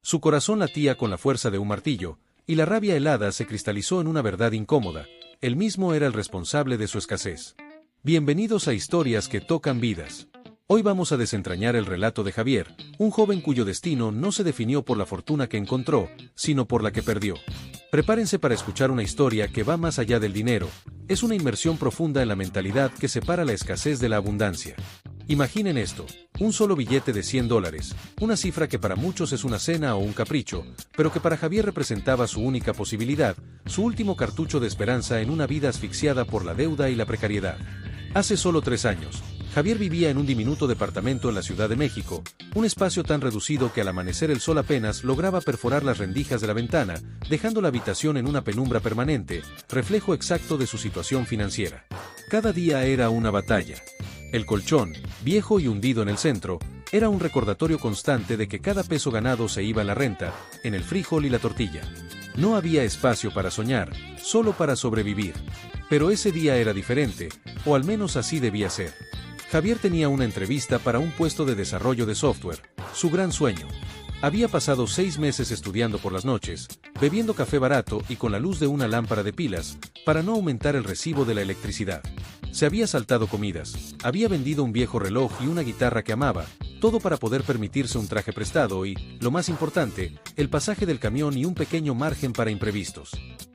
Su corazón latía con la fuerza de un martillo, y la rabia helada se cristalizó en una verdad incómoda: él mismo era el responsable de su escasez. Bienvenidos a Historias que tocan vidas. Hoy vamos a desentrañar el relato de Javier, un joven cuyo destino no se definió por la fortuna que encontró, sino por la que perdió. Prepárense para escuchar una historia que va más allá del dinero. Es una inmersión profunda en la mentalidad que separa la escasez de la abundancia. Imaginen esto: un solo billete de $100, una cifra que para muchos es una cena o un capricho, pero que para Javier representaba su única posibilidad, su último cartucho de esperanza en una vida asfixiada por la deuda y la precariedad. Hace solo 3 años, Javier vivía en un diminuto departamento en la Ciudad de México, un espacio tan reducido que al amanecer el sol apenas lograba perforar las rendijas de la ventana, dejando la habitación en una penumbra permanente, reflejo exacto de su situación financiera. Cada día era una batalla. El colchón, viejo y hundido en el centro, era un recordatorio constante de que cada peso ganado se iba en la renta, en el frijol y la tortilla. No había espacio para soñar, solo para sobrevivir. Pero ese día era diferente, o al menos así debía ser. Javier tenía una entrevista para un puesto de desarrollo de software, su gran sueño. Había pasado 6 meses estudiando por las noches, bebiendo café barato y con la luz de una lámpara de pilas, para no aumentar el recibo de la electricidad. Se había saltado comidas, había vendido un viejo reloj y una guitarra que amaba, todo para poder permitirse un traje prestado y, lo más importante, el pasaje del camión y un pequeño margen para imprevistos.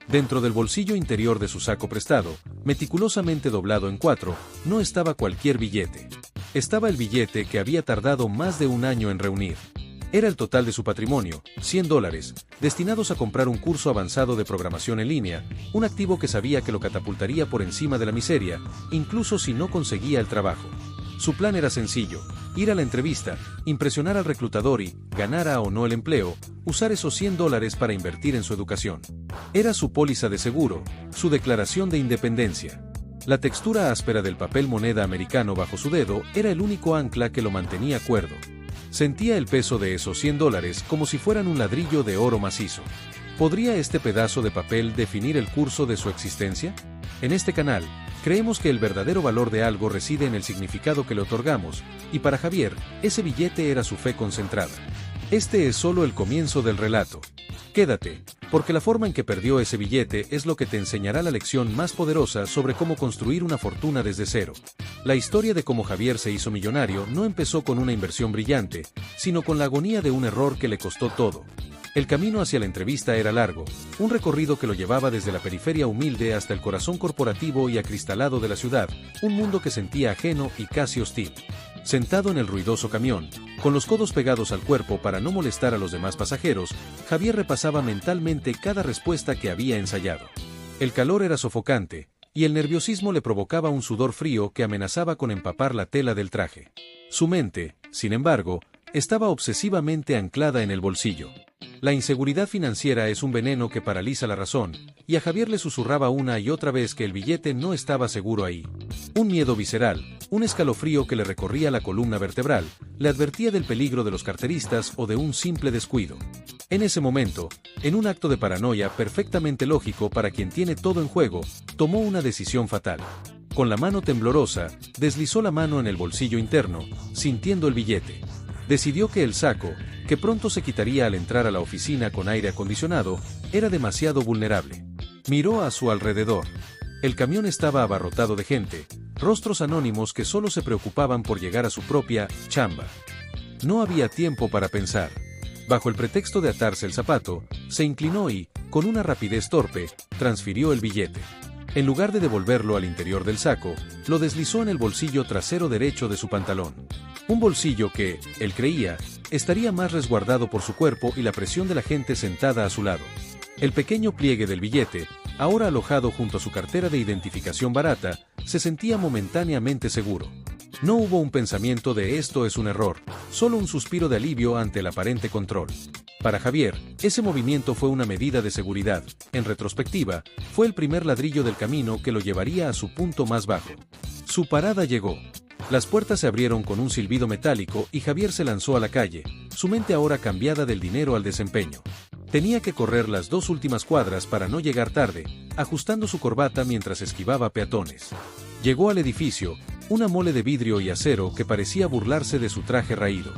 Dentro del bolsillo interior de su saco prestado, meticulosamente doblado en 4, no estaba cualquier billete. Estaba el billete que había tardado más de un año en reunir. Era el total de su patrimonio, $100, destinados a comprar un curso avanzado de programación en línea, un activo que sabía que lo catapultaría por encima de la miseria, incluso si no conseguía el trabajo. Su plan era sencillo: ir a la entrevista, impresionar al reclutador y, ganara o no el empleo, usar esos $100 para invertir en su educación. Era su póliza de seguro, su declaración de independencia. La textura áspera del papel moneda americano bajo su dedo era el único ancla que lo mantenía cuerdo. Sentía el peso de esos $100 como si fueran un ladrillo de oro macizo. ¿Podría este pedazo de papel definir el curso de su existencia? En este canal, creemos que el verdadero valor de algo reside en el significado que le otorgamos, y para Javier, ese billete era su fe concentrada. Este es solo el comienzo del relato. Quédate, porque la forma en que perdió ese billete es lo que te enseñará la lección más poderosa sobre cómo construir una fortuna desde cero. La historia de cómo Javier se hizo millonario no empezó con una inversión brillante, sino con la agonía de un error que le costó todo. El camino hacia la entrevista era largo, un recorrido que lo llevaba desde la periferia humilde hasta el corazón corporativo y acristalado de la ciudad, un mundo que sentía ajeno y casi hostil. Sentado en el ruidoso camión, con los codos pegados al cuerpo para no molestar a los demás pasajeros, Javier repasaba mentalmente cada respuesta que había ensayado. El calor era sofocante, y el nerviosismo le provocaba un sudor frío que amenazaba con empapar la tela del traje. Su mente, sin embargo, estaba obsesivamente anclada en el bolsillo. La inseguridad financiera es un veneno que paraliza la razón, y a Javier le susurraba una y otra vez que el billete no estaba seguro ahí. Un miedo visceral, un escalofrío que le recorría la columna vertebral, le advertía del peligro de los carteristas o de un simple descuido. En ese momento, en un acto de paranoia perfectamente lógico para quien tiene todo en juego, tomó una decisión fatal. Con la mano temblorosa, deslizó la mano en el bolsillo interno, sintiendo el billete. Decidió que el saco, que pronto se quitaría al entrar a la oficina con aire acondicionado, era demasiado vulnerable. Miró a su alrededor. El camión estaba abarrotado de gente, rostros anónimos que solo se preocupaban por llegar a su propia chamba. No había tiempo para pensar. Bajo el pretexto de atarse el zapato, se inclinó y, con una rapidez torpe, transfirió el billete. En lugar de devolverlo al interior del saco, lo deslizó en el bolsillo trasero derecho de su pantalón. Un bolsillo que, él creía, estaría más resguardado por su cuerpo y la presión de la gente sentada a su lado. El pequeño pliegue del billete, ahora alojado junto a su cartera de identificación barata, se sentía momentáneamente seguro. No hubo un pensamiento de esto es un error, solo un suspiro de alivio ante el aparente control. Para Javier, ese movimiento fue una medida de seguridad. En retrospectiva, fue el primer ladrillo del camino que lo llevaría a su punto más bajo. Su parada llegó. Las puertas se abrieron con un silbido metálico y Javier se lanzó a la calle, su mente ahora cambiada del dinero al desempeño. Tenía que correr las 2 últimas cuadras para no llegar tarde, ajustando su corbata mientras esquivaba peatones. Llegó al edificio, una mole de vidrio y acero que parecía burlarse de su traje raído.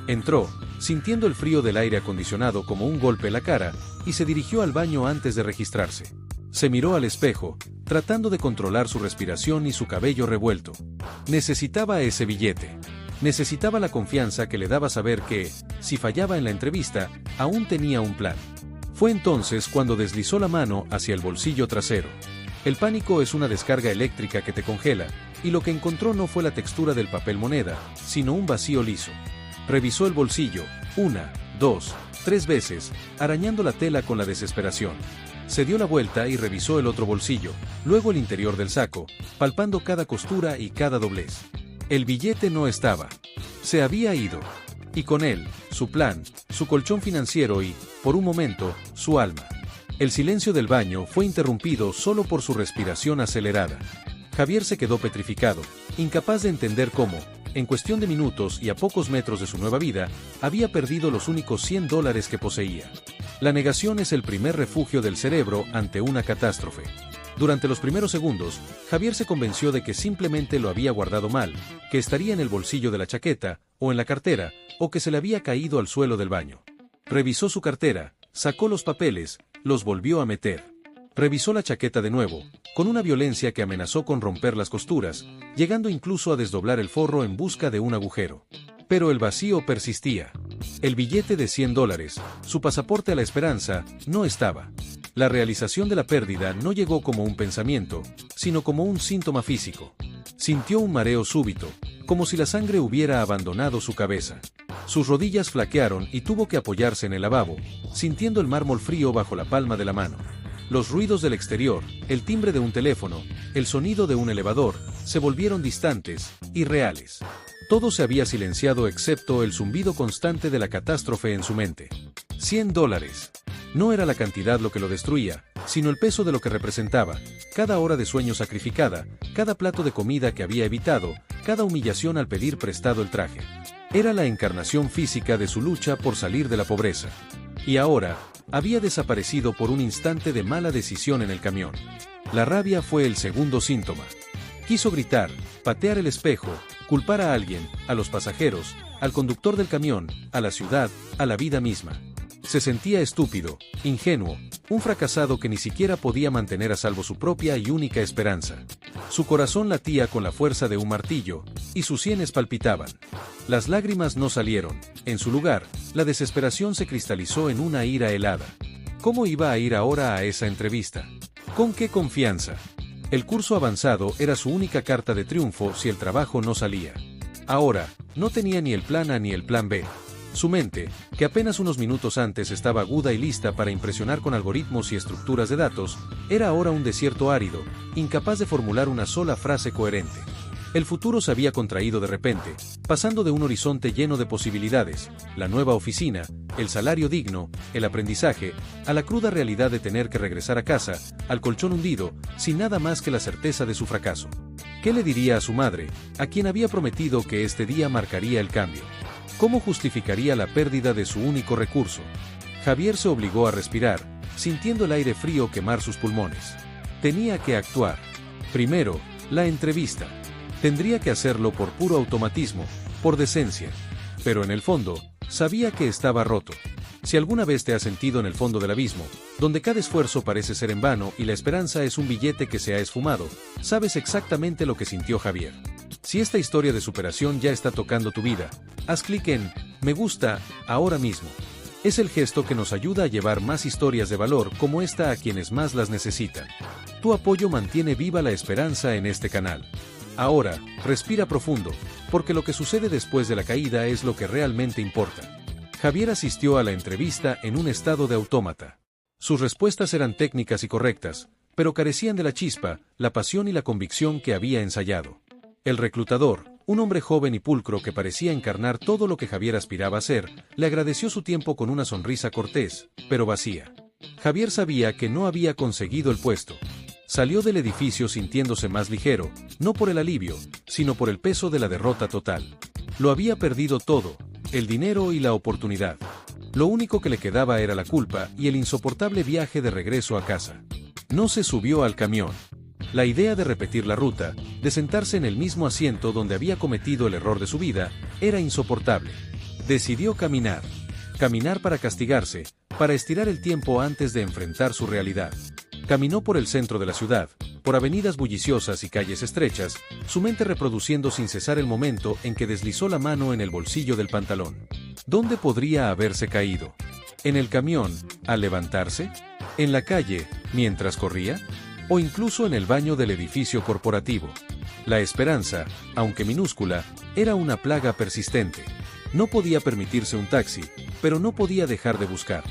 Entró, sintiendo el frío del aire acondicionado como un golpe en la cara, y se dirigió al baño antes de registrarse. Se miró al espejo, tratando de controlar su respiración y su cabello revuelto. Necesitaba ese billete. Necesitaba la confianza que le daba saber que, si fallaba en la entrevista, aún tenía un plan. Fue entonces cuando deslizó la mano hacia el bolsillo trasero. El pánico es una descarga eléctrica que te congela, y lo que encontró no fue la textura del papel moneda, sino un vacío liso. Revisó el bolsillo, 1, 2, 3 veces, arañando la tela con la desesperación. Se dio la vuelta y revisó el otro bolsillo, luego el interior del saco, palpando cada costura y cada doblez. El billete no estaba. Se había ido. Y con él, su plan, su colchón financiero y, por un momento, su alma. El silencio del baño fue interrumpido solo por su respiración acelerada. Javier se quedó petrificado, incapaz de entender cómo, en cuestión de minutos y a pocos metros de su nueva vida, había perdido los únicos $100 que poseía. La negación es el primer refugio del cerebro ante una catástrofe. Durante los primeros segundos, Javier se convenció de que simplemente lo había guardado mal, que estaría en el bolsillo de la chaqueta, o en la cartera, o que se le había caído al suelo del baño. Revisó su cartera, sacó los papeles, los volvió a meter. Revisó la chaqueta de nuevo, con una violencia que amenazó con romper las costuras, llegando incluso a desdoblar el forro en busca de un agujero. Pero el vacío persistía. El billete de $100, su pasaporte a la esperanza, no estaba. La realización de la pérdida no llegó como un pensamiento, sino como un síntoma físico. Sintió un mareo súbito, como si la sangre hubiera abandonado su cabeza. Sus rodillas flaquearon y tuvo que apoyarse en el lavabo, sintiendo el mármol frío bajo la palma de la mano. Los ruidos del exterior, el timbre de un teléfono, el sonido de un elevador, se volvieron distantes, irreales. Todo se había silenciado excepto el zumbido constante de la catástrofe en su mente. $100. No era la cantidad lo que lo destruía, sino el peso de lo que representaba, cada hora de sueño sacrificada, cada plato de comida que había evitado, cada humillación al pedir prestado el traje. Era la encarnación física de su lucha por salir de la pobreza. Y ahora, había desaparecido por un instante de mala decisión en el camión. La rabia fue el segundo síntoma. Quiso gritar, patear el espejo, culpar a alguien, a los pasajeros, al conductor del camión, a la ciudad, a la vida misma. Se sentía estúpido, ingenuo, un fracasado que ni siquiera podía mantener a salvo su propia y única esperanza. Su corazón latía con la fuerza de un martillo, y sus sienes palpitaban. Las lágrimas no salieron, en su lugar, la desesperación se cristalizó en una ira helada. ¿Cómo iba a ir ahora a esa entrevista? ¿Con qué confianza? El curso avanzado era su única carta de triunfo si el trabajo no salía. Ahora, no tenía ni el plan A ni el plan B. Su mente, que apenas unos minutos antes estaba aguda y lista para impresionar con algoritmos y estructuras de datos, era ahora un desierto árido, incapaz de formular una sola frase coherente. El futuro se había contraído de repente, pasando de un horizonte lleno de posibilidades, la nueva oficina, el salario digno, el aprendizaje, a la cruda realidad de tener que regresar a casa, al colchón hundido, sin nada más que la certeza de su fracaso. ¿Qué le diría a su madre, a quien había prometido que este día marcaría el cambio? ¿Cómo justificaría la pérdida de su único recurso? Javier se obligó a respirar, sintiendo el aire frío quemar sus pulmones. Tenía que actuar. Primero, la entrevista. Tendría que hacerlo por puro automatismo, por decencia. Pero en el fondo, sabía que estaba roto. Si alguna vez te has sentido en el fondo del abismo, donde cada esfuerzo parece ser en vano y la esperanza es un billete que se ha esfumado, sabes exactamente lo que sintió Javier. Si esta historia de superación ya está tocando tu vida, haz clic en Me gusta ahora mismo. Es el gesto que nos ayuda a llevar más historias de valor como esta a quienes más las necesitan. Tu apoyo mantiene viva la esperanza en este canal. Ahora, respira profundo, porque lo que sucede después de la caída es lo que realmente importa. Javier asistió a la entrevista en un estado de autómata. Sus respuestas eran técnicas y correctas, pero carecían de la chispa, la pasión y la convicción que había ensayado. El reclutador, un hombre joven y pulcro que parecía encarnar todo lo que Javier aspiraba a ser, le agradeció su tiempo con una sonrisa cortés, pero vacía. Javier sabía que no había conseguido el puesto. Salió del edificio sintiéndose más ligero, no por el alivio, sino por el peso de la derrota total. Lo había perdido todo, el dinero y la oportunidad. Lo único que le quedaba era la culpa y el insoportable viaje de regreso a casa. No se subió al camión. La idea de repetir la ruta, de sentarse en el mismo asiento donde había cometido el error de su vida, era insoportable. Decidió caminar. Caminar para castigarse, para estirar el tiempo antes de enfrentar su realidad. Caminó por el centro de la ciudad, por avenidas bulliciosas y calles estrechas, su mente reproduciendo sin cesar el momento en que deslizó la mano en el bolsillo del pantalón. ¿Dónde podría haberse caído? ¿En el camión, al levantarse? ¿En la calle, mientras corría? ¿O incluso en el baño del edificio corporativo? La esperanza, aunque minúscula, era una plaga persistente. No podía permitirse un taxi, pero no podía dejar de buscar.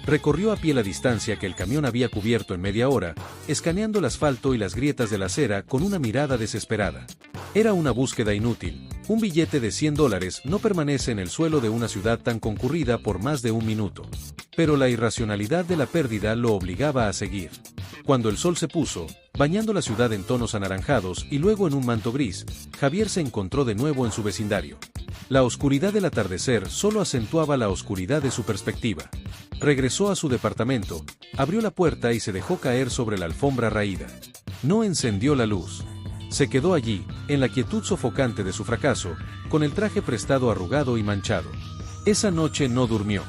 Recorrió a pie la distancia que el camión había cubierto en media hora, escaneando el asfalto y las grietas de la acera con una mirada desesperada. Era una búsqueda inútil. Un billete de $100 no permanece en el suelo de una ciudad tan concurrida por más de un minuto. Pero la irracionalidad de la pérdida lo obligaba a seguir. Cuando el sol se puso, bañando la ciudad en tonos anaranjados y luego en un manto gris, Javier se encontró de nuevo en su vecindario. La oscuridad del atardecer solo acentuaba la oscuridad de su perspectiva. Regresó a su departamento, abrió la puerta y se dejó caer sobre la alfombra raída. No encendió la luz. Se quedó allí, en la quietud sofocante de su fracaso, con el traje prestado arrugado y manchado. Esa noche no durmió.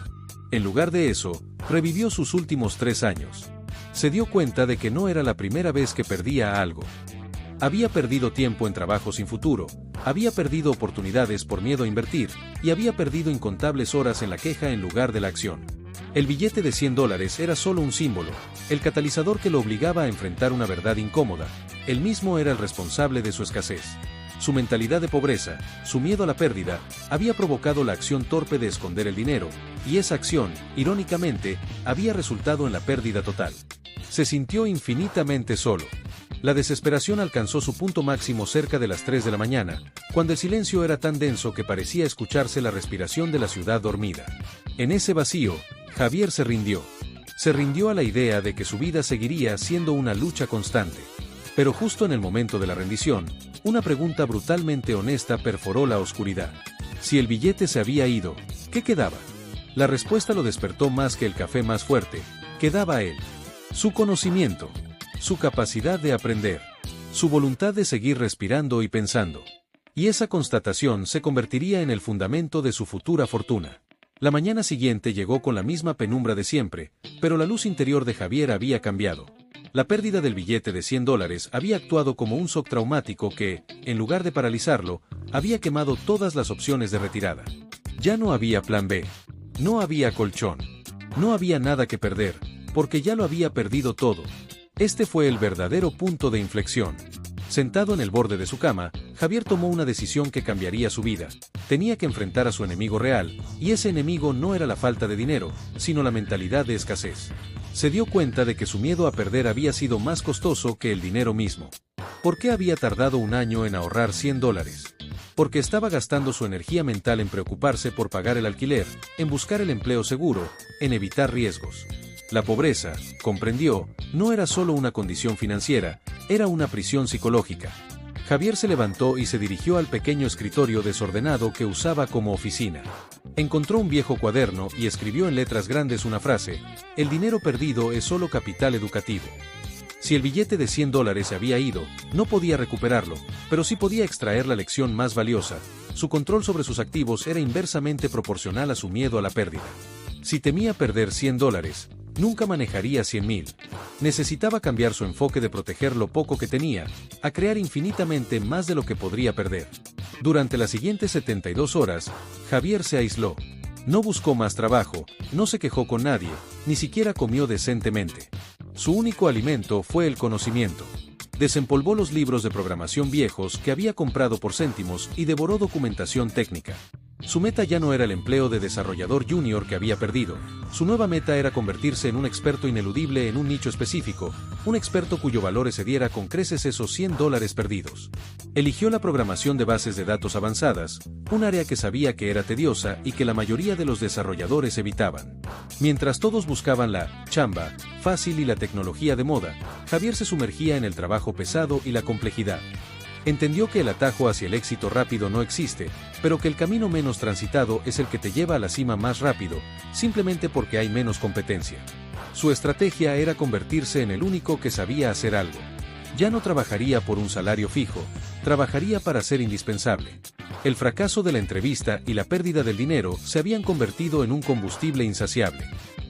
En lugar de eso, revivió sus últimos 3 años. Se dio cuenta de que no era la primera vez que perdía algo. Había perdido tiempo en trabajo sin futuro, había perdido oportunidades por miedo a invertir, y había perdido incontables horas en la queja en lugar de la acción. El billete de $100 era solo un símbolo, el catalizador que lo obligaba a enfrentar una verdad incómoda. Él mismo era el responsable de su escasez. Su mentalidad de pobreza, su miedo a la pérdida, había provocado la acción torpe de esconder el dinero, y esa acción, irónicamente, había resultado en la pérdida total. Se sintió infinitamente solo. La desesperación alcanzó su punto máximo cerca de las 3 de la mañana, cuando el silencio era tan denso que parecía escucharse la respiración de la ciudad dormida. En ese vacío, Javier se rindió. Se rindió a la idea de que su vida seguiría siendo una lucha constante. Pero justo en el momento de la rendición, una pregunta brutalmente honesta perforó la oscuridad. Si el billete se había ido, ¿qué quedaba? La respuesta lo despertó más que el café más fuerte. Quedaba él. Su conocimiento. Su capacidad de aprender. Su voluntad de seguir respirando y pensando. Y esa constatación se convertiría en el fundamento de su futura fortuna. La mañana siguiente llegó con la misma penumbra de siempre, pero la luz interior de Javier había cambiado. La pérdida del billete de $100 había actuado como un shock traumático que, en lugar de paralizarlo, había quemado todas las opciones de retirada. Ya no había plan B. No había colchón. No había nada que perder, porque ya lo había perdido todo. Este fue el verdadero punto de inflexión. Sentado en el borde de su cama, Javier tomó una decisión que cambiaría su vida. Tenía que enfrentar a su enemigo real, y ese enemigo no era la falta de dinero, sino la mentalidad de escasez. Se dio cuenta de que su miedo a perder había sido más costoso que el dinero mismo. ¿Por qué había tardado un año en ahorrar $100? Porque estaba gastando su energía mental en preocuparse por pagar el alquiler, en buscar el empleo seguro, en evitar riesgos. La pobreza, comprendió, no era solo una condición financiera, era una prisión psicológica. Javier se levantó y se dirigió al pequeño escritorio desordenado que usaba como oficina. Encontró un viejo cuaderno y escribió en letras grandes una frase: el dinero perdido es solo capital educativo. Si el billete de $100 se había ido, no podía recuperarlo, pero sí podía extraer la lección más valiosa. Su control sobre sus activos era inversamente proporcional a su miedo a la pérdida. Si temía perder $100, nunca manejaría 100.000. Necesitaba cambiar su enfoque de proteger lo poco que tenía, a crear infinitamente más de lo que podría perder. Durante las siguientes 72 horas, Javier se aisló. No buscó más trabajo, no se quejó con nadie, ni siquiera comió decentemente. Su único alimento fue el conocimiento. Desempolvó los libros de programación viejos que había comprado por céntimos y devoró documentación técnica. Su meta ya no era el empleo de desarrollador junior que había perdido. Su nueva meta era convertirse en un experto ineludible en un nicho específico, un experto cuyo valor excediera con creces esos $100 perdidos. Eligió la programación de bases de datos avanzadas, un área que sabía que era tediosa y que la mayoría de los desarrolladores evitaban. Mientras todos buscaban la chamba fácil y la tecnología de moda, Javier se sumergía en el trabajo pesado y la complejidad. Entendió que el atajo hacia el éxito rápido no existe, pero que el camino menos transitado es el que te lleva a la cima más rápido, simplemente porque hay menos competencia. Su estrategia era convertirse en el único que sabía hacer algo. Ya no trabajaría por un salario fijo, trabajaría para ser indispensable. El fracaso de la entrevista y la pérdida del dinero se habían convertido en un combustible insaciable.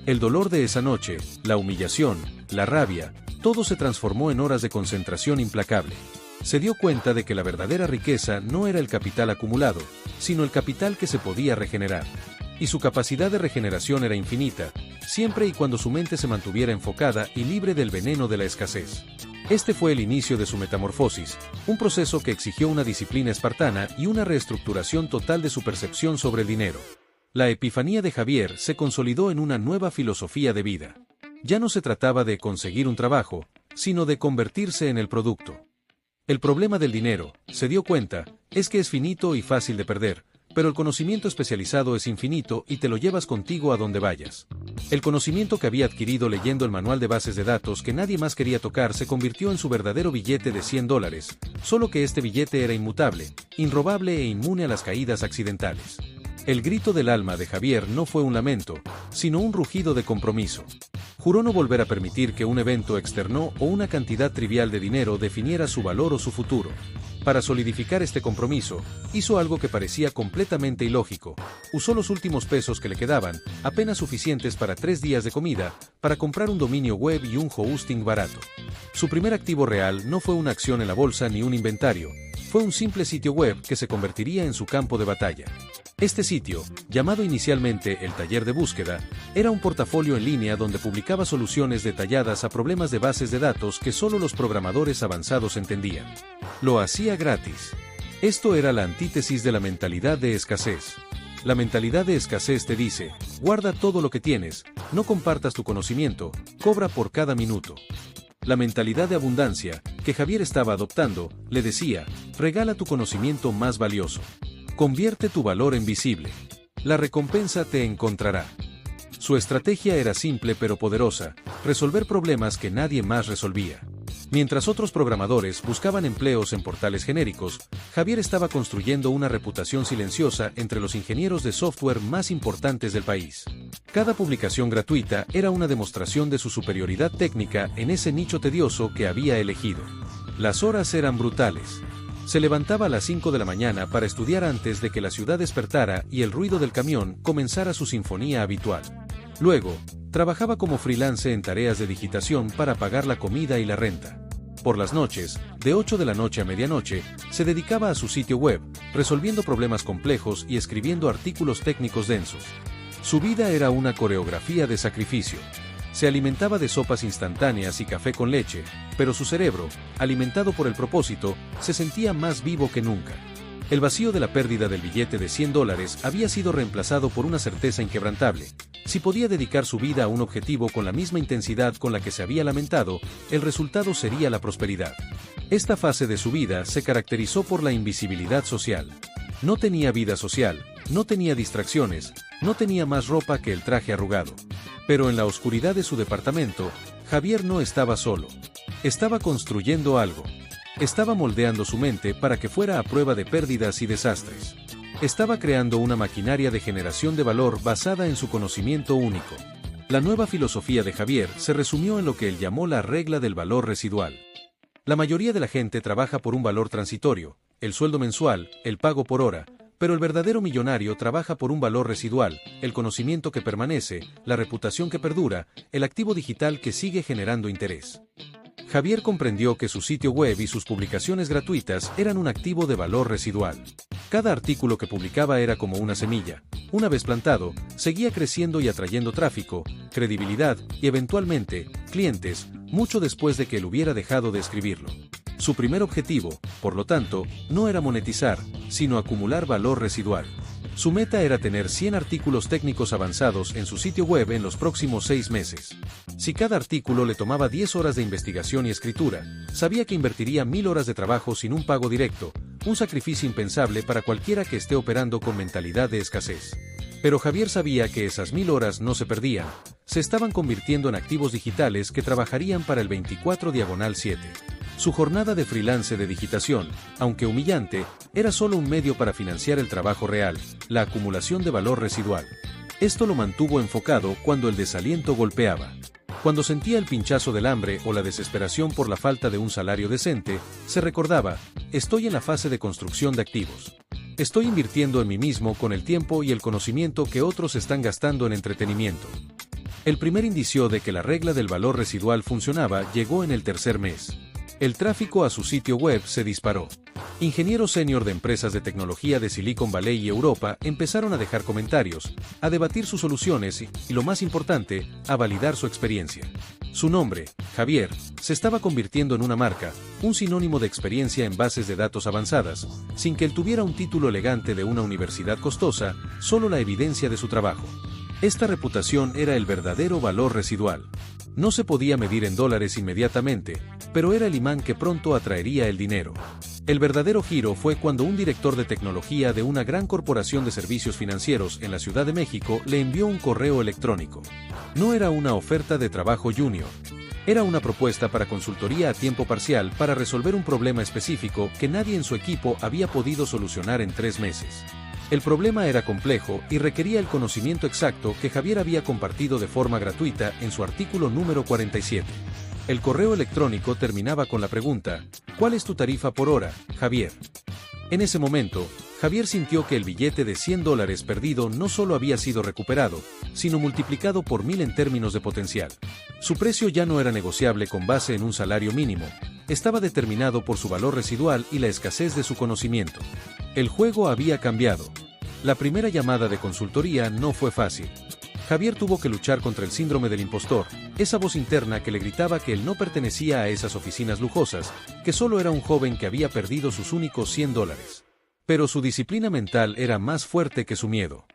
El dolor de esa noche, la humillación, la rabia, todo se transformó en horas de concentración implacable. Se dio cuenta de que la verdadera riqueza no era el capital acumulado, sino el capital que se podía regenerar. Y su capacidad de regeneración era infinita, siempre y cuando su mente se mantuviera enfocada y libre del veneno de la escasez. Este fue el inicio de su metamorfosis, un proceso que exigió una disciplina espartana y una reestructuración total de su percepción sobre el dinero. La epifanía de Javier se consolidó en una nueva filosofía de vida. Ya no se trataba de conseguir un trabajo, sino de convertirse en el producto. El problema del dinero, se dio cuenta, es que es finito y fácil de perder, pero el conocimiento especializado es infinito y te lo llevas contigo a donde vayas. El conocimiento que había adquirido leyendo el manual de bases de datos que nadie más quería tocar se convirtió en su verdadero billete de $100, solo que este billete era inmutable, inrobable e inmune a las caídas accidentales. El grito del alma de Javier no fue un lamento, sino un rugido de compromiso. Juró no volver a permitir que un evento externo o una cantidad trivial de dinero definiera su valor o su futuro. Para solidificar este compromiso, hizo algo que parecía completamente ilógico. Usó los últimos pesos que le quedaban, apenas suficientes para 3 días de comida, para comprar un dominio web y un hosting barato. Su primer activo real no fue una acción en la bolsa ni un inventario, fue un simple sitio web que se convertiría en su campo de batalla. Este sitio, llamado inicialmente el Taller de Búsqueda, era un portafolio en línea donde publicaba soluciones detalladas a problemas de bases de datos que solo los programadores avanzados entendían. Lo hacía gratis. Esto era la antítesis de la mentalidad de escasez. La mentalidad de escasez te dice, guarda todo lo que tienes, no compartas tu conocimiento, cobra por cada minuto. La mentalidad de abundancia, que Javier estaba adoptando, le decía, regala tu conocimiento más valioso. Convierte tu valor en visible. La recompensa te encontrará. Su estrategia era simple pero poderosa, resolver problemas que nadie más resolvía. Mientras otros programadores buscaban empleos en portales genéricos, Javier estaba construyendo una reputación silenciosa entre los ingenieros de software más importantes del país. Cada publicación gratuita era una demostración de su superioridad técnica en ese nicho tedioso que había elegido. Las horas eran brutales. Se levantaba a las 5 de la mañana para estudiar antes de que la ciudad despertara y el ruido del camión comenzara su sinfonía habitual. Luego, trabajaba como freelance en tareas de digitación para pagar la comida y la renta. Por las noches, de 8 de la noche a medianoche, se dedicaba a su sitio web, resolviendo problemas complejos y escribiendo artículos técnicos densos. Su vida era una coreografía de sacrificio. Se alimentaba de sopas instantáneas y café con leche, pero su cerebro, alimentado por el propósito, se sentía más vivo que nunca. El vacío de la pérdida del billete de $100 había sido reemplazado por una certeza inquebrantable. Si podía dedicar su vida a un objetivo con la misma intensidad con la que se había lamentado, el resultado sería la prosperidad. Esta fase de su vida se caracterizó por la invisibilidad social. No tenía vida social, no tenía distracciones, no tenía más ropa que el traje arrugado. Pero en la oscuridad de su departamento, Javier no estaba solo. Estaba construyendo algo. Estaba moldeando su mente para que fuera a prueba de pérdidas y desastres. Estaba creando una maquinaria de generación de valor basada en su conocimiento único. La nueva filosofía de Javier se resumió en lo que él llamó la regla del valor residual. La mayoría de la gente trabaja por un valor transitorio, el sueldo mensual, el pago por hora, pero el verdadero millonario trabaja por un valor residual, el conocimiento que permanece, la reputación que perdura, el activo digital que sigue generando interés. Javier comprendió que su sitio web y sus publicaciones gratuitas eran un activo de valor residual. Cada artículo que publicaba era como una semilla. Una vez plantado, seguía creciendo y atrayendo tráfico, credibilidad y eventualmente, clientes, mucho después de que él hubiera dejado de escribirlo. Su primer objetivo, por lo tanto, no era monetizar, sino acumular valor residual. Su meta era tener 100 artículos técnicos avanzados en su sitio web en los próximos 6 meses. Si cada artículo le tomaba 10 horas de investigación y escritura, sabía que invertiría 1000 horas de trabajo sin un pago directo, un sacrificio impensable para cualquiera que esté operando con mentalidad de escasez. Pero Javier sabía que esas 1000 horas no se perdían, se estaban convirtiendo en activos digitales que trabajarían para el 24/7. Su jornada de freelance de digitación, aunque humillante, era solo un medio para financiar el trabajo real, la acumulación de valor residual. Esto lo mantuvo enfocado cuando el desaliento golpeaba. Cuando sentía el pinchazo del hambre o la desesperación por la falta de un salario decente, se recordaba: estoy en la fase de construcción de activos. Estoy invirtiendo en mí mismo con el tiempo y el conocimiento que otros están gastando en entretenimiento. El primer indicio de que la regla del valor residual funcionaba llegó en el tercer mes. El tráfico a su sitio web se disparó. Ingenieros senior de empresas de tecnología de Silicon Valley y Europa empezaron a dejar comentarios, a debatir sus soluciones y, lo más importante, a validar su experiencia. Su nombre, Javier, se estaba convirtiendo en una marca, un sinónimo de experiencia en bases de datos avanzadas, sin que él tuviera un título elegante de una universidad costosa, solo la evidencia de su trabajo. Esta reputación era el verdadero valor residual. No se podía medir en dólares inmediatamente, pero era el imán que pronto atraería el dinero. El verdadero giro fue cuando un director de tecnología de una gran corporación de servicios financieros en la Ciudad de México le envió un correo electrónico. No era una oferta de trabajo junior. Era una propuesta para consultoría a tiempo parcial para resolver un problema específico que nadie en su equipo había podido solucionar en 3 meses. El problema era complejo y requería el conocimiento exacto que Javier había compartido de forma gratuita en su artículo número 47. El correo electrónico terminaba con la pregunta: ¿cuál es tu tarifa por hora, Javier? En ese momento, Javier sintió que el billete de $100 perdido no solo había sido recuperado, sino multiplicado por 1000 en términos de potencial. Su precio ya no era negociable con base en un salario mínimo, estaba determinado por su valor residual y la escasez de su conocimiento. El juego había cambiado. La primera llamada de consultoría no fue fácil. Javier tuvo que luchar contra el síndrome del impostor, esa voz interna que le gritaba que él no pertenecía a esas oficinas lujosas, que solo era un joven que había perdido sus únicos $100. Pero su disciplina mental era más fuerte que su miedo.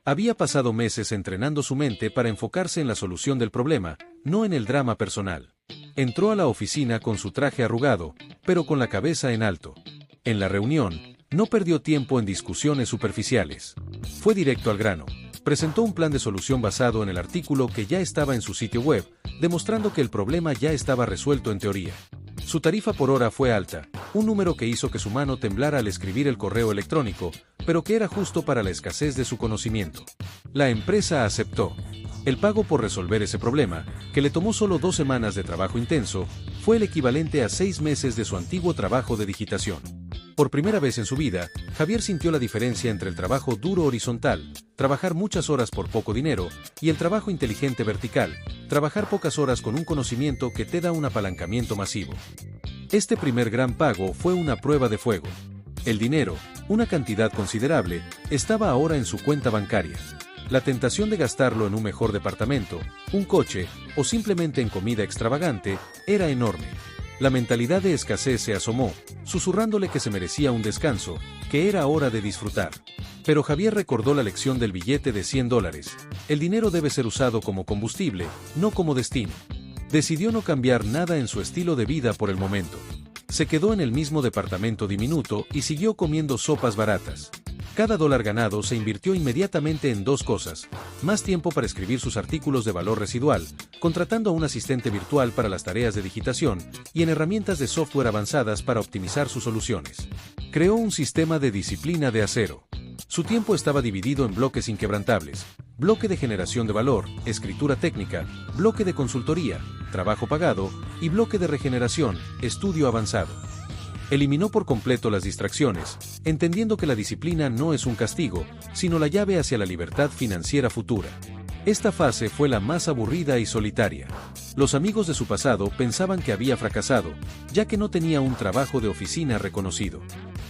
Había pasado meses entrenando su mente para enfocarse en la solución del problema, no en el drama personal. Entró a la oficina con su traje arrugado, pero con la cabeza en alto. En la reunión, no perdió tiempo en discusiones superficiales. Fue directo al grano. Presentó un plan de solución basado en el artículo que ya estaba en su sitio web, demostrando que el problema ya estaba resuelto en teoría. Su tarifa por hora fue alta, un número que hizo que su mano temblara al escribir el correo electrónico, pero que era justo para la escasez de su conocimiento. La empresa aceptó. El pago por resolver ese problema, que le tomó solo 2 semanas de trabajo intenso, fue el equivalente a 6 meses de su antiguo trabajo de digitación. Por primera vez en su vida, Javier sintió la diferencia entre el trabajo duro horizontal, trabajar muchas horas por poco dinero, y el trabajo inteligente vertical, trabajar pocas horas con un conocimiento que te da un apalancamiento masivo. Este primer gran pago fue una prueba de fuego. El dinero, una cantidad considerable, estaba ahora en su cuenta bancaria. La tentación de gastarlo en un mejor departamento, un coche, o simplemente en comida extravagante, era enorme. La mentalidad de escasez se asomó, susurrándole que se merecía un descanso, que era hora de disfrutar. Pero Javier recordó la lección del billete de $100. El dinero debe ser usado como combustible, no como destino. Decidió no cambiar nada en su estilo de vida por el momento. Se quedó en el mismo departamento diminuto y siguió comiendo sopas baratas. Cada dólar ganado se invirtió inmediatamente en 2 cosas: más tiempo para escribir sus artículos de valor residual, contratando a un asistente virtual para las tareas de digitación, y en herramientas de software avanzadas para optimizar sus soluciones. Creó un sistema de disciplina de acero. Su tiempo estaba dividido en bloques inquebrantables: bloque de generación de valor, escritura técnica, bloque de consultoría, trabajo pagado, y bloque de regeneración, estudio avanzado. Eliminó por completo las distracciones, entendiendo que la disciplina no es un castigo, sino la llave hacia la libertad financiera futura. Esta fase fue la más aburrida y solitaria. Los amigos de su pasado pensaban que había fracasado, ya que no tenía un trabajo de oficina reconocido.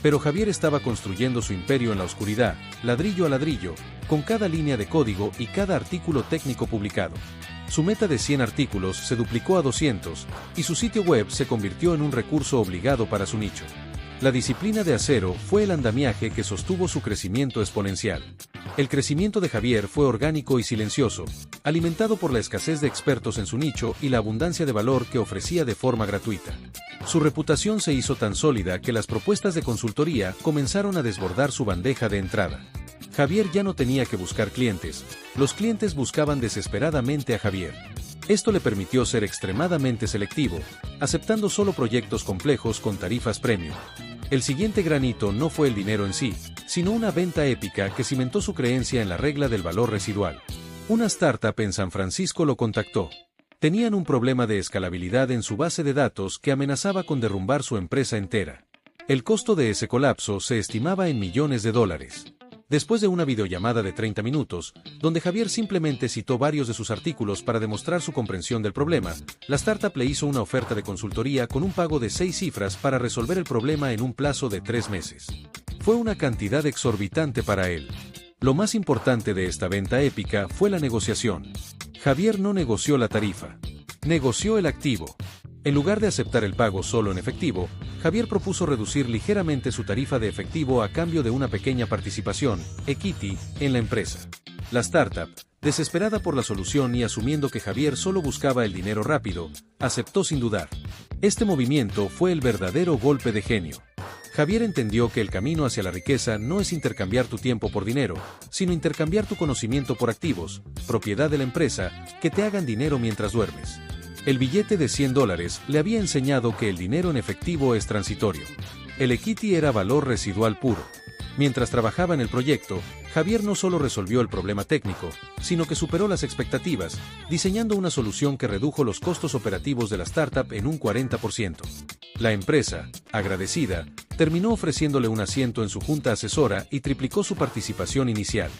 Pero Javier estaba construyendo su imperio en la oscuridad, ladrillo a ladrillo, con cada línea de código y cada artículo técnico publicado. Su meta de 100 artículos se duplicó a 200, y su sitio web se convirtió en un recurso obligado para su nicho. La disciplina de acero fue el andamiaje que sostuvo su crecimiento exponencial. El crecimiento de Javier fue orgánico y silencioso, alimentado por la escasez de expertos en su nicho y la abundancia de valor que ofrecía de forma gratuita. Su reputación se hizo tan sólida que las propuestas de consultoría comenzaron a desbordar su bandeja de entrada. Javier ya no tenía que buscar clientes, los clientes buscaban desesperadamente a Javier. Esto le permitió ser extremadamente selectivo, aceptando solo proyectos complejos con tarifas premium. El siguiente gran hito no fue el dinero en sí, sino una venta épica que cimentó su creencia en la regla del valor residual. Una startup en San Francisco lo contactó. Tenían un problema de escalabilidad en su base de datos que amenazaba con derrumbar su empresa entera. El costo de ese colapso se estimaba en millones de dólares. Después de una videollamada de 30 minutos, donde Javier simplemente citó varios de sus artículos para demostrar su comprensión del problema, la startup le hizo una oferta de consultoría con un pago de 6 cifras para resolver el problema en un plazo de 3 meses. Fue una cantidad exorbitante para él. Lo más importante de esta venta épica fue la negociación. Javier no negoció la tarifa. Negoció el activo. En lugar de aceptar el pago solo en efectivo, Javier propuso reducir ligeramente su tarifa de efectivo a cambio de una pequeña participación, equity, en la empresa. La startup, desesperada por la solución y asumiendo que Javier solo buscaba el dinero rápido, aceptó sin dudar. Este movimiento fue el verdadero golpe de genio. Javier entendió que el camino hacia la riqueza no es intercambiar tu tiempo por dinero, sino intercambiar tu conocimiento por activos, propiedad de la empresa, que te hagan dinero mientras duermes. El billete de $100 le había enseñado que el dinero en efectivo es transitorio. El equity era valor residual puro. Mientras trabajaba en el proyecto, Javier no solo resolvió el problema técnico, sino que superó las expectativas, diseñando una solución que redujo los costos operativos de la startup en un 40%. La empresa, agradecida, terminó ofreciéndole un asiento en su junta asesora y triplicó su participación inicial.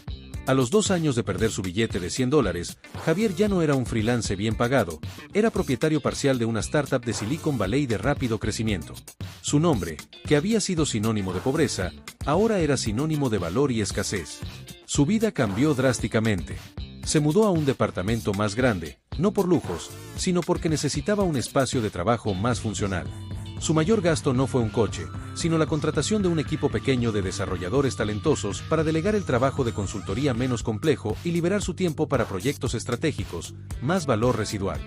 A los 2 años de perder su billete de $100, Javier ya no era un freelance bien pagado, era propietario parcial de una startup de Silicon Valley de rápido crecimiento. Su nombre, que había sido sinónimo de pobreza, ahora era sinónimo de valor y escasez. Su vida cambió drásticamente. Se mudó a un departamento más grande, no por lujos, sino porque necesitaba un espacio de trabajo más funcional. Su mayor gasto no fue un coche, sino la contratación de un equipo pequeño de desarrolladores talentosos para delegar el trabajo de consultoría menos complejo y liberar su tiempo para proyectos estratégicos, más valor residual.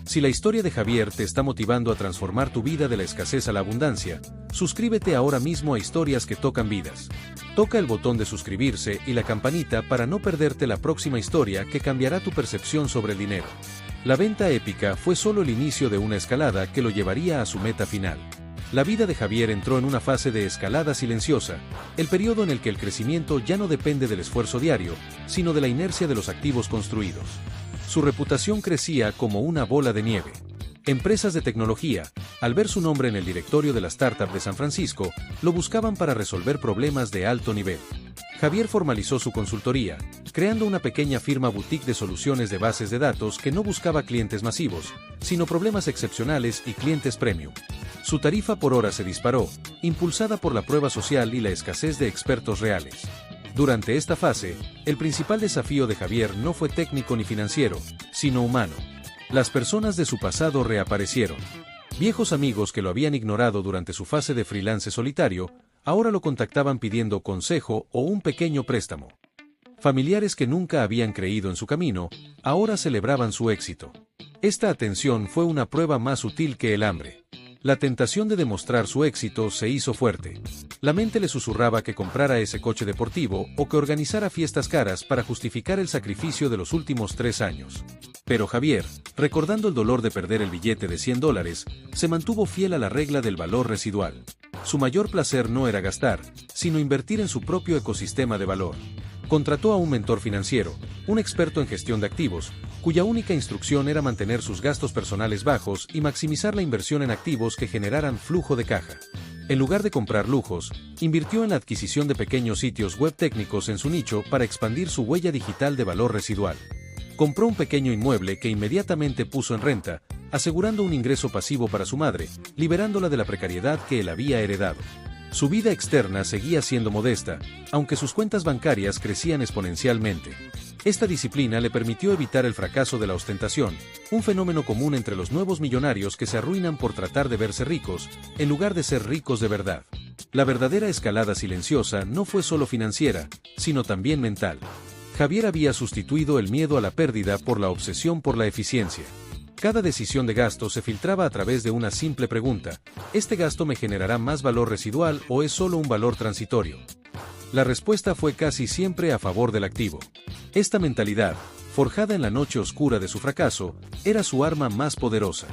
Si la historia de Javier te está motivando a transformar tu vida de la escasez a la abundancia, suscríbete ahora mismo a Historias que Tocan Vidas. Toca el botón de suscribirse y la campanita para no perderte la próxima historia que cambiará tu percepción sobre el dinero. La venta épica fue solo el inicio de una escalada que lo llevaría a su meta final. La vida de Javier entró en una fase de escalada silenciosa, el periodo en el que el crecimiento ya no depende del esfuerzo diario, sino de la inercia de los activos construidos. Su reputación crecía como una bola de nieve. Empresas de tecnología, al ver su nombre en el directorio de la startup de San Francisco, lo buscaban para resolver problemas de alto nivel. Javier formalizó su consultoría, creando una pequeña firma boutique de soluciones de bases de datos que no buscaba clientes masivos, sino problemas excepcionales y clientes premium. Su tarifa por hora se disparó, impulsada por la prueba social y la escasez de expertos reales. Durante esta fase, el principal desafío de Javier no fue técnico ni financiero, sino humano. Las personas de su pasado reaparecieron. Viejos amigos que lo habían ignorado durante su fase de freelance solitario, ahora lo contactaban pidiendo consejo o un pequeño préstamo. Familiares que nunca habían creído en su camino, ahora celebraban su éxito. Esta atención fue una prueba más sutil que el hambre. La tentación de demostrar su éxito se hizo fuerte. La mente le susurraba que comprara ese coche deportivo o que organizara fiestas caras para justificar el sacrificio de los últimos 3 años. Pero Javier, recordando el dolor de perder el billete de $100, se mantuvo fiel a la regla del valor residual. Su mayor placer no era gastar, sino invertir en su propio ecosistema de valor. Contrató a un mentor financiero, un experto en gestión de activos, cuya única instrucción era mantener sus gastos personales bajos y maximizar la inversión en activos que generaran flujo de caja. En lugar de comprar lujos, invirtió en la adquisición de pequeños sitios web técnicos en su nicho para expandir su huella digital de valor residual. Compró un pequeño inmueble que inmediatamente puso en renta, asegurando un ingreso pasivo para su madre, liberándola de la precariedad que él había heredado. Su vida externa seguía siendo modesta, aunque sus cuentas bancarias crecían exponencialmente. Esta disciplina le permitió evitar el fracaso de la ostentación, un fenómeno común entre los nuevos millonarios que se arruinan por tratar de verse ricos, en lugar de ser ricos de verdad. La verdadera escalada silenciosa no fue solo financiera, sino también mental. Javier había sustituido el miedo a la pérdida por la obsesión por la eficiencia. Cada decisión de gasto se filtraba a través de una simple pregunta: ¿este gasto me generará más valor residual o es solo un valor transitorio? La respuesta fue casi siempre a favor del activo. Esta mentalidad, forjada en la noche oscura de su fracaso, era su arma más poderosa.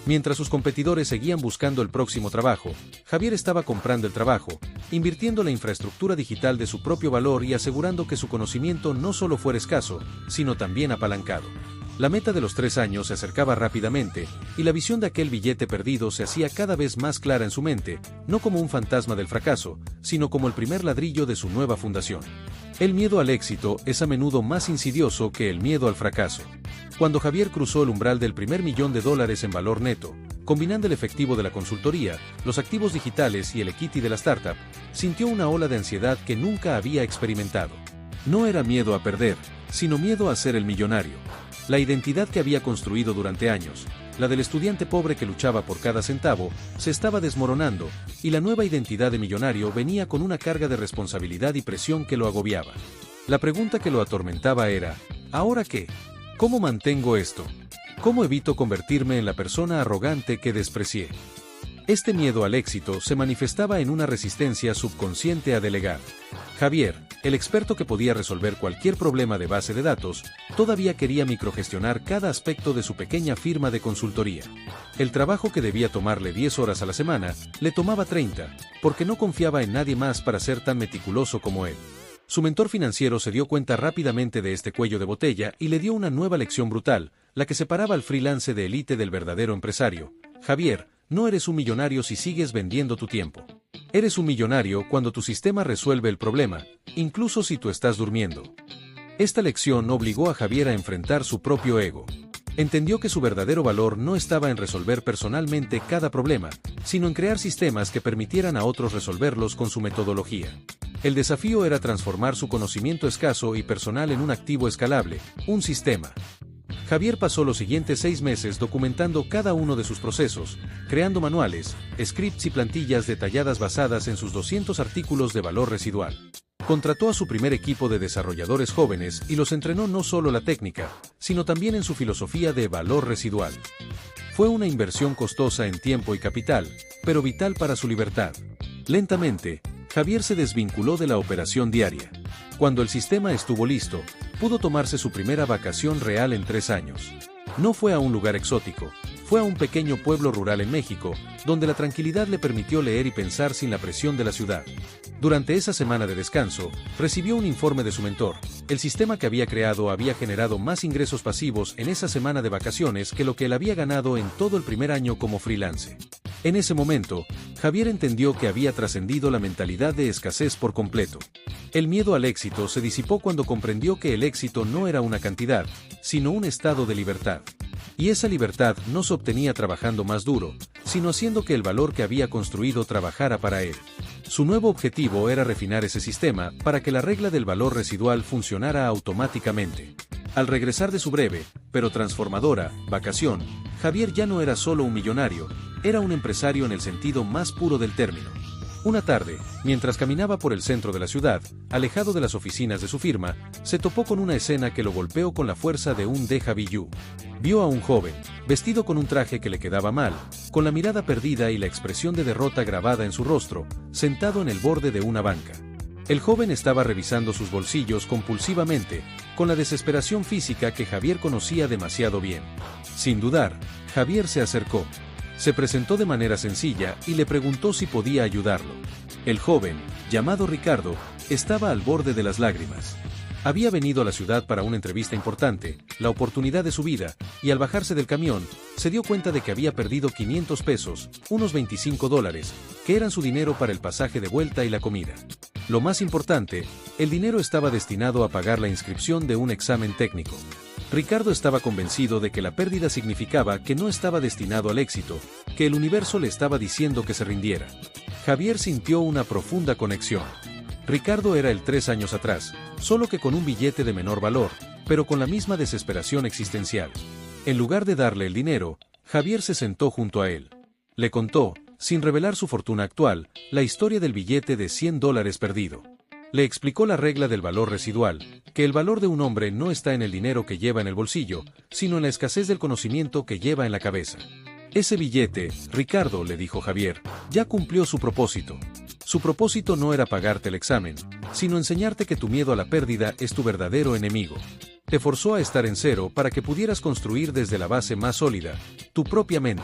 Mientras sus competidores seguían buscando el próximo trabajo, Javier estaba comprando el trabajo, invirtiendo la infraestructura digital de su propio valor y asegurando que su conocimiento no solo fuera escaso, sino también apalancado. La meta de los 3 años se acercaba rápidamente, y la visión de aquel billete perdido se hacía cada vez más clara en su mente, no como un fantasma del fracaso, sino como el primer ladrillo de su nueva fundación. El miedo al éxito es a menudo más insidioso que el miedo al fracaso. Cuando Javier cruzó el umbral del primer $1.000.000 en valor neto, combinando el efectivo de la consultoría, los activos digitales y el equity de la startup, sintió una ola de ansiedad que nunca había experimentado. No era miedo a perder, sino miedo a ser el millonario. La identidad que había construido durante años, la del estudiante pobre que luchaba por cada centavo, se estaba desmoronando, y la nueva identidad de millonario venía con una carga de responsabilidad y presión que lo agobiaba. La pregunta que lo atormentaba era, ¿ahora qué? ¿Cómo mantengo esto? ¿Cómo evito convertirme en la persona arrogante que desprecié? Este miedo al éxito se manifestaba en una resistencia subconsciente a delegar. Javier, el experto que podía resolver cualquier problema de base de datos, todavía quería microgestionar cada aspecto de su pequeña firma de consultoría. El trabajo que debía tomarle 10 horas a la semana, le tomaba 30, porque no confiaba en nadie más para ser tan meticuloso como él. Su mentor financiero se dio cuenta rápidamente de este cuello de botella y le dio una nueva lección brutal, la que separaba al freelance de élite del verdadero empresario. Javier, no eres un millonario si sigues vendiendo tu tiempo. Eres un millonario cuando tu sistema resuelve el problema, incluso si tú estás durmiendo. Esta lección obligó a Javier a enfrentar su propio ego. Entendió que su verdadero valor no estaba en resolver personalmente cada problema, sino en crear sistemas que permitieran a otros resolverlos con su metodología. El desafío era transformar su conocimiento escaso y personal en un activo escalable, un sistema. Javier pasó los siguientes 6 meses documentando cada uno de sus procesos, creando manuales, scripts y plantillas detalladas basadas en sus 200 artículos de valor residual. Contrató a su primer equipo de desarrolladores jóvenes y los entrenó no solo la técnica, sino también en su filosofía de valor residual. Fue una inversión costosa en tiempo y capital, pero vital para su libertad. Lentamente, Javier se desvinculó de la operación diaria. Cuando el sistema estuvo listo, pudo tomarse su primera vacación real en 3 años. No fue a un lugar exótico, fue a un pequeño pueblo rural en México, donde la tranquilidad le permitió leer y pensar sin la presión de la ciudad. Durante esa semana de descanso, recibió un informe de su mentor. El sistema que había creado había generado más ingresos pasivos en esa semana de vacaciones que lo que él había ganado en todo el primer año como freelance. En ese momento, Javier entendió que había trascendido la mentalidad de escasez por completo. El miedo al éxito se disipó cuando comprendió que el éxito no era una cantidad, sino un estado de libertad. Y esa libertad no se obtenía trabajando más duro, sino haciendo que el valor que había construido trabajara para él. Su nuevo objetivo era refinar ese sistema para que la regla del valor residual funcionara automáticamente. Al regresar de su breve, pero transformadora, vacación, Javier ya no era solo un millonario, era un empresario en el sentido más puro del término. Una tarde, mientras caminaba por el centro de la ciudad, alejado de las oficinas de su firma, se topó con una escena que lo golpeó con la fuerza de un déjà vu. Vio a un joven, vestido con un traje que le quedaba mal, con la mirada perdida y la expresión de derrota grabada en su rostro, sentado en el borde de una banca. El joven estaba revisando sus bolsillos compulsivamente, con la desesperación física que Javier conocía demasiado bien. Sin dudar, Javier se acercó. Se presentó de manera sencilla y le preguntó si podía ayudarlo. El joven, llamado Ricardo, estaba al borde de las lágrimas. Había venido a la ciudad para una entrevista importante, la oportunidad de su vida, y al bajarse del camión, se dio cuenta de que había perdido 500 pesos, unos $25, que eran su dinero para el pasaje de vuelta y la comida. Lo más importante, el dinero estaba destinado a pagar la inscripción de un examen técnico. Ricardo estaba convencido de que la pérdida significaba que no estaba destinado al éxito, que el universo le estaba diciendo que se rindiera. Javier sintió una profunda conexión. Ricardo era el 3 años atrás, solo que con un billete de menor valor, pero con la misma desesperación existencial. En lugar de darle el dinero, Javier se sentó junto a él. Le contó, sin revelar su fortuna actual, la historia del billete de $100 perdido. Le explicó la regla del valor residual, que el valor de un hombre no está en el dinero que lleva en el bolsillo, sino en la escasez del conocimiento que lleva en la cabeza. Ese billete, Ricardo, le dijo Javier, ya cumplió su propósito. Su propósito no era pagarte el examen, sino enseñarte que tu miedo a la pérdida es tu verdadero enemigo. Te forzó a estar en cero para que pudieras construir desde la base más sólida, tu propia mente.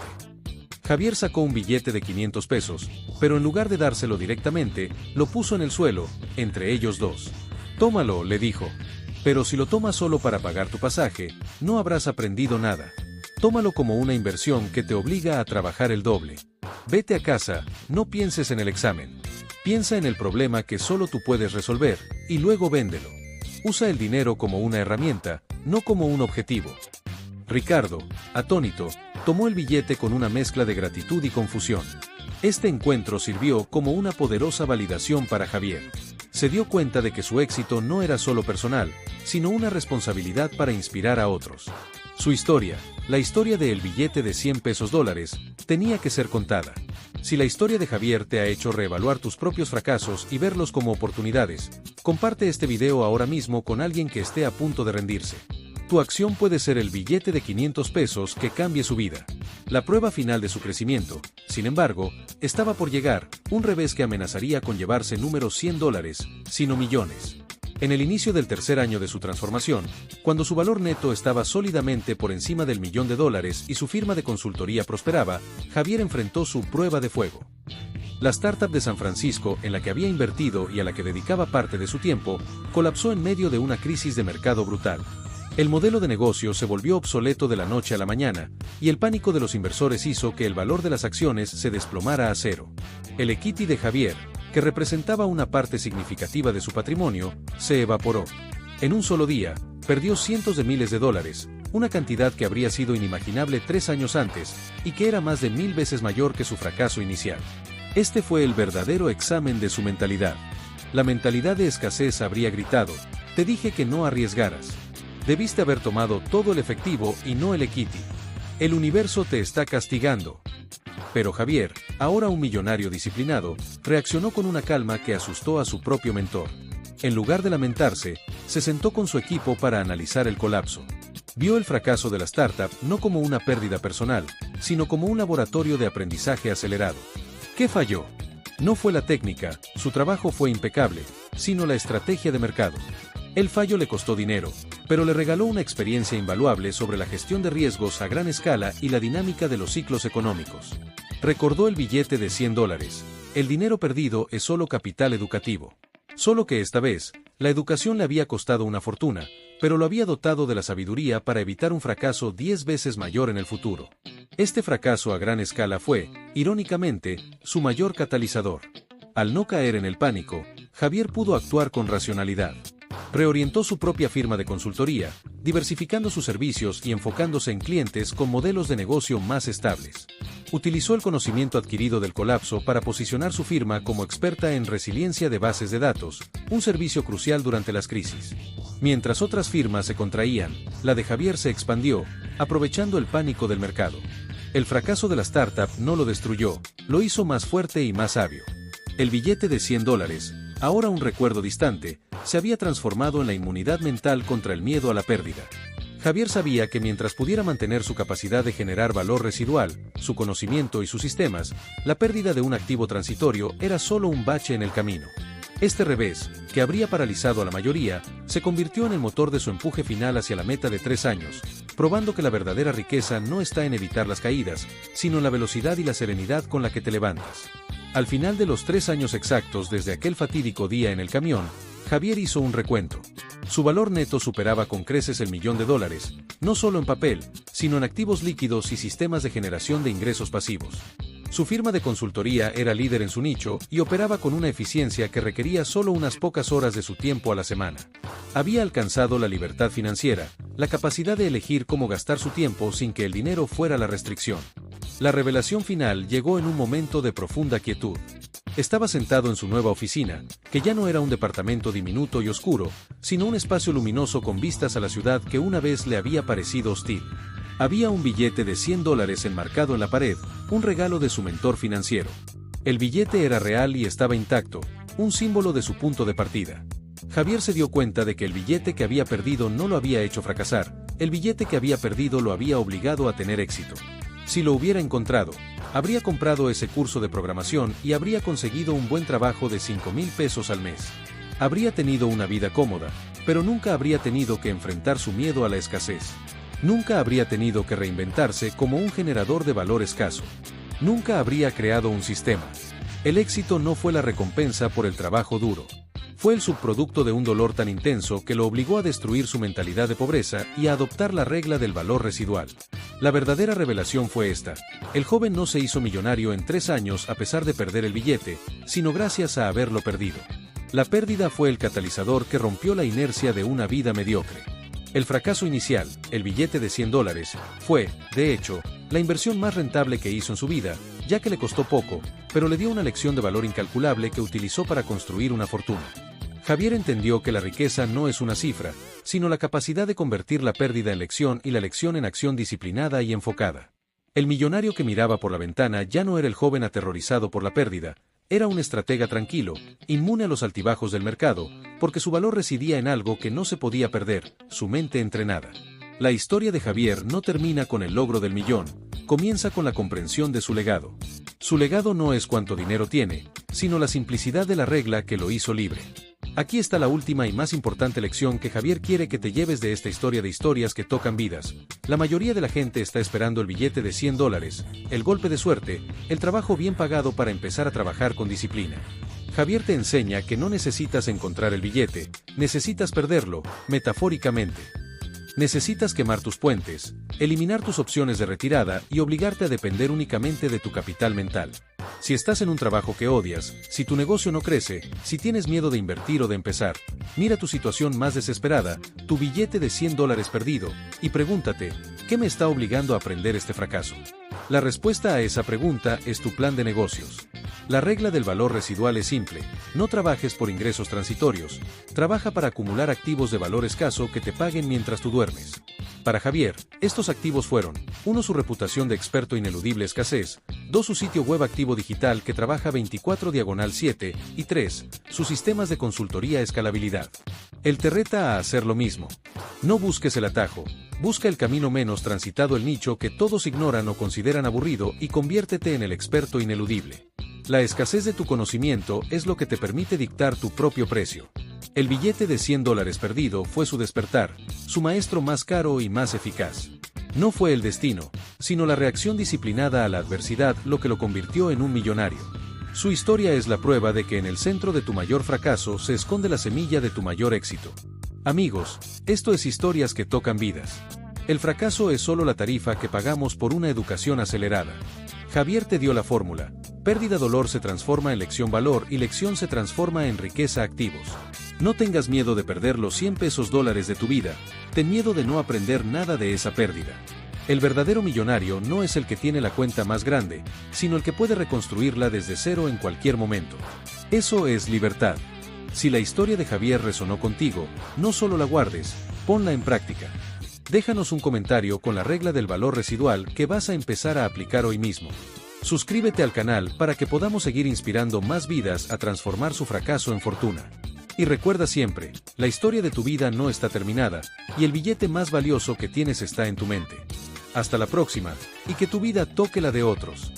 Javier sacó un billete de 500 pesos, pero en lugar de dárselo directamente, lo puso en el suelo, entre ellos dos. «Tómalo», le dijo. Pero si lo tomas solo para pagar tu pasaje, no habrás aprendido nada. Tómalo como una inversión que te obliga a trabajar el doble. Vete a casa, no pienses en el examen. Piensa en el problema que solo tú puedes resolver, y luego véndelo. Usa el dinero como una herramienta, no como un objetivo. Ricardo, atónito, tomó el billete con una mezcla de gratitud y confusión. Este encuentro sirvió como una poderosa validación para Javier. Se dio cuenta de que su éxito no era solo personal, sino una responsabilidad para inspirar a otros. Su historia, la historia de El billete de 100 pesos dólares, tenía que ser contada. Si la historia de Javier te ha hecho reevaluar tus propios fracasos y verlos como oportunidades, comparte este video ahora mismo con alguien que esté a punto de rendirse. Tu acción puede ser el billete de 500 pesos que cambie su vida. La prueba final de su crecimiento, sin embargo, estaba por llegar, un revés que amenazaría con llevarse números $100, sino millones. En el inicio del tercer año de su transformación, cuando su valor neto estaba sólidamente por encima del $1.000.000 y su firma de consultoría prosperaba, Javier enfrentó su prueba de fuego. La startup de San Francisco en la que había invertido y a la que dedicaba parte de su tiempo, colapsó en medio de una crisis de mercado brutal. El modelo de negocio se volvió obsoleto de la noche a la mañana, y el pánico de los inversores hizo que el valor de las acciones se desplomara a cero. El equity de Javier, que representaba una parte significativa de su patrimonio, se evaporó. En un solo día, perdió cientos de miles de dólares, una cantidad que habría sido inimaginable 3 años antes, y que era más de 1000 veces mayor que su fracaso inicial. Este fue el verdadero examen de su mentalidad. La mentalidad de escasez habría gritado: te dije que no arriesgaras. Debiste haber tomado todo el efectivo y no el equity. El universo te está castigando. Pero Javier, ahora un millonario disciplinado, reaccionó con una calma que asustó a su propio mentor. En lugar de lamentarse, se sentó con su equipo para analizar el colapso. Vio el fracaso de la startup no como una pérdida personal, sino como un laboratorio de aprendizaje acelerado. ¿Qué falló? No fue la técnica, su trabajo fue impecable, sino la estrategia de mercado. El fallo le costó dinero, pero le regaló una experiencia invaluable sobre la gestión de riesgos a gran escala y la dinámica de los ciclos económicos. Recordó el billete de $100. El dinero perdido es solo capital educativo. Solo que esta vez, la educación le había costado una fortuna, pero lo había dotado de la sabiduría para evitar un fracaso 10 veces mayor en el futuro. Este fracaso a gran escala fue, irónicamente, su mayor catalizador. Al no caer en el pánico, Javier pudo actuar con racionalidad. Reorientó su propia firma de consultoría, diversificando sus servicios y enfocándose en clientes con modelos de negocio más estables. Utilizó el conocimiento adquirido del colapso para posicionar su firma como experta en resiliencia de bases de datos, un servicio crucial durante las crisis. Mientras otras firmas se contraían, la de Javier se expandió, aprovechando el pánico del mercado. El fracaso de la startup no lo destruyó, lo hizo más fuerte y más sabio. El billete de $100, ahora un recuerdo distante, se había transformado en la inmunidad mental contra el miedo a la pérdida. Javier sabía que mientras pudiera mantener su capacidad de generar valor residual, su conocimiento y sus sistemas, la pérdida de un activo transitorio era solo un bache en el camino. Este revés, que habría paralizado a la mayoría, se convirtió en el motor de su empuje final hacia la meta de 3 años, probando que la verdadera riqueza no está en evitar las caídas, sino en la velocidad y la serenidad con la que te levantas. Al final de los 3 años exactos desde aquel fatídico día en el camión, Javier hizo un recuento. Su valor neto superaba con creces el $1.000.000, no solo en papel, sino en activos líquidos y sistemas de generación de ingresos pasivos. Su firma de consultoría era líder en su nicho y operaba con una eficiencia que requería solo unas pocas horas de su tiempo a la semana. Había alcanzado la libertad financiera, la capacidad de elegir cómo gastar su tiempo sin que el dinero fuera la restricción. La revelación final llegó en un momento de profunda quietud. Estaba sentado en su nueva oficina, que ya no era un departamento diminuto y oscuro, sino un espacio luminoso con vistas a la ciudad que una vez le había parecido hostil. Había un billete de $100 enmarcado en la pared, un regalo de su mentor financiero. El billete era real y estaba intacto, un símbolo de su punto de partida. Javier se dio cuenta de que el billete que había perdido no lo había hecho fracasar, el billete que había perdido lo había obligado a tener éxito. Si lo hubiera encontrado, habría comprado ese curso de programación y habría conseguido un buen trabajo de 5,000 pesos al mes. Habría tenido una vida cómoda, pero nunca habría tenido que enfrentar su miedo a la escasez. Nunca habría tenido que reinventarse como un generador de valor escaso. Nunca habría creado un sistema. El éxito no fue la recompensa por el trabajo duro. Fue el subproducto de un dolor tan intenso que lo obligó a destruir su mentalidad de pobreza y a adoptar la regla del valor residual. La verdadera revelación fue esta: el joven no se hizo millonario en 3 años a pesar de perder el billete, sino gracias a haberlo perdido. La pérdida fue el catalizador que rompió la inercia de una vida mediocre. El fracaso inicial, el billete de $100, fue, de hecho, la inversión más rentable que hizo en su vida, ya que le costó poco, pero le dio una lección de valor incalculable que utilizó para construir una fortuna. Javier entendió que la riqueza no es una cifra, sino la capacidad de convertir la pérdida en lección y la lección en acción disciplinada y enfocada. El millonario que miraba por la ventana ya no era el joven aterrorizado por la pérdida, era un estratega tranquilo, inmune a los altibajos del mercado, porque su valor residía en algo que no se podía perder: su mente entrenada. La historia de Javier no termina con el logro del millón, comienza con la comprensión de su legado. Su legado no es cuánto dinero tiene, sino la simplicidad de la regla que lo hizo libre. Aquí está la última y más importante lección que Javier quiere que te lleves de esta historia de historias que tocan vidas. La mayoría de la gente está esperando el billete de $100, el golpe de suerte, el trabajo bien pagado para empezar a trabajar con disciplina. Javier te enseña que no necesitas encontrar el billete, necesitas perderlo, metafóricamente. Necesitas quemar tus puentes, eliminar tus opciones de retirada y obligarte a depender únicamente de tu capital mental. Si estás en un trabajo que odias, si tu negocio no crece, si tienes miedo de invertir o de empezar, mira tu situación más desesperada, tu billete de $100 perdido, y pregúntate: ¿qué me está obligando a aprender este fracaso? La respuesta a esa pregunta es tu plan de negocios. La regla del valor residual es simple: no trabajes por ingresos transitorios, trabaja para acumular activos de valor escaso que te paguen mientras tú duermes. Para Javier, estos activos fueron: 1. Su reputación de experto ineludible escasez; 2. Su sitio web activo digital que trabaja 24/7; y 3. Sus sistemas de consultoría escalabilidad. Él te reta a hacer lo mismo. No busques el atajo, busca el camino menos transitado, el nicho que todos ignoran o consideran aburrido, y conviértete en el experto ineludible. La escasez de tu conocimiento es lo que te permite dictar tu propio precio. El billete de $100 perdido fue su despertar, su maestro más caro y más eficaz. No fue el destino, sino la reacción disciplinada a la adversidad lo que lo convirtió en un millonario. Su historia es la prueba de que en el centro de tu mayor fracaso se esconde la semilla de tu mayor éxito. Amigos, esto es Historias que tocan vidas. El fracaso es solo la tarifa que pagamos por una educación acelerada. Javier te dio la fórmula: pérdida dolor se transforma en lección valor y lección se transforma en riqueza activos. No tengas miedo de perder los $100 de tu vida, ten miedo de no aprender nada de esa pérdida. El verdadero millonario no es el que tiene la cuenta más grande, sino el que puede reconstruirla desde cero en cualquier momento. Eso es libertad. Si la historia de Javier resonó contigo, no solo la guardes, ponla en práctica. Déjanos un comentario con la regla del valor residual que vas a empezar a aplicar hoy mismo. Suscríbete al canal para que podamos seguir inspirando más vidas a transformar su fracaso en fortuna. Y recuerda siempre, la historia de tu vida no está terminada, y el billete más valioso que tienes está en tu mente. Hasta la próxima, y que tu vida toque la de otros.